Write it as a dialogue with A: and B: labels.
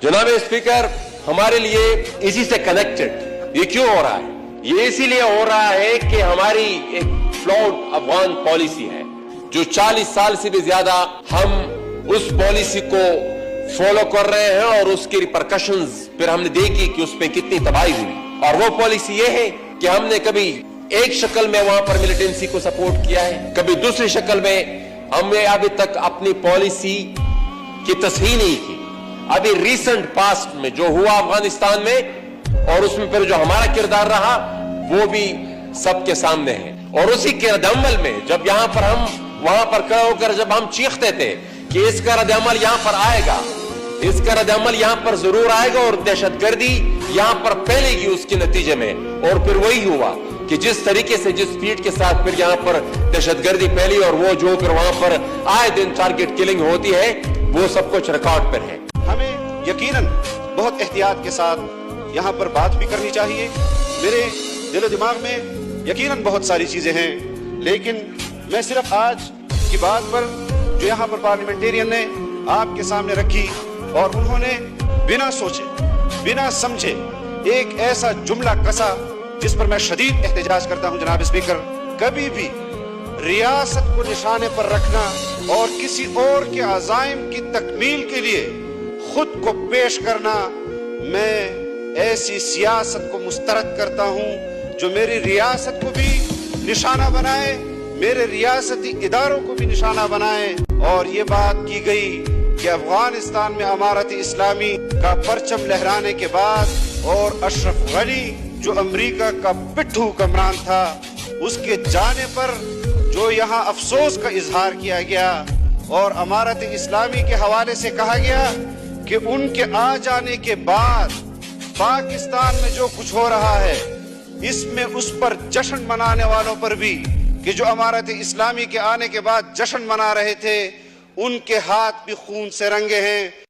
A: जनाब स्पीकर, हमारे लिए इसी से कनेक्टेड ये क्यों हो रहा है? ये इसीलिए हो रहा है कि हमारी एक फ्लॉड अफगान पॉलिसी है, जो 40 साल से भी ज्यादा हम उस पॉलिसी को फॉलो कर रहे हैं और उसकी रिपरकशंस फिर हमने देखी कि उसमें कितनी तबाही हुई। और वो पॉलिसी ये है कि हमने कभी एक शक्ल में वहां पर मिलिटेंसी को सपोर्ट किया है, कभी दूसरी शक्ल में हमने अभी तक अपनी पॉलिसी की तस्हीह नहीं की। अभी रिसेंट पास्ट में जो हुआ अफगानिस्तान में और उसमें फिर जो हमारा किरदार रहा वो भी सबके सामने है। और उसी के रद्द-ए-अमल में जब यहां पर हम वहां पर खड़े होकर जब हम चीखते थे कि इसका रद्द-ए-अमल यहां पर आएगा, इसका रद्द-ए-अमल यहां पर जरूर आएगा और दहशतगर्दी यहां पर फैलेगी उसके नतीजे में। और फिर वही हुआ कि जिस तरीके से जिस स्पीड के साथ फिर यहां पर दहशतगर्दी फैली और वो जो फिर वहां पर आए दिन टारगेट किलिंग होती है, वो सब कुछ रिकॉर्ड पर है।
B: हमें यकीनन बहुत एहतियात के साथ यहाँ पर बात भी करनी चाहिए। मेरे दिलो दिमाग में यकीनन बहुत सारी चीजें हैं, लेकिन मैं सिर्फ आज की बात पर जो यहाँ पर पार्लियामेंटेरियन ने आपके सामने रखी और उन्होंने बिना सोचे बिना समझे एक ऐसा जुमला कसा जिस पर मैं शदीद एहतजाज करता हूँ। जनाब स्पीकर, कभी भी रियासत को निशाने पर रखना और किसी और के अज़ाइम की तकमील के लिए खुद को पेश करना, मैं ऐसी सियासत को मुस्तरद करता हूँ जो मेरी रियासत को भी निशाना बनाए, मेरे रियासती इदारों को भी निशाना बनाए। और ये बात की गई कि अफगानिस्तान में अमारत इस्लामी का परचम लहराने के बाद और अशरफ गनी जो अमेरिका का पिट्ठू हुक्मरान था उसके जाने पर जो यहाँ अफसोस का इजहार किया गया और अमारत इस्लामी के हवाले से कहा गया कि उनके आ जाने के बाद पाकिस्तान में जो कुछ हो रहा है इसमें उस पर जश्न मनाने वालों पर भी कि जो अमारत इस्लामी के आने के बाद जश्न मना रहे थे उनके हाथ भी खून से रंगे हैं।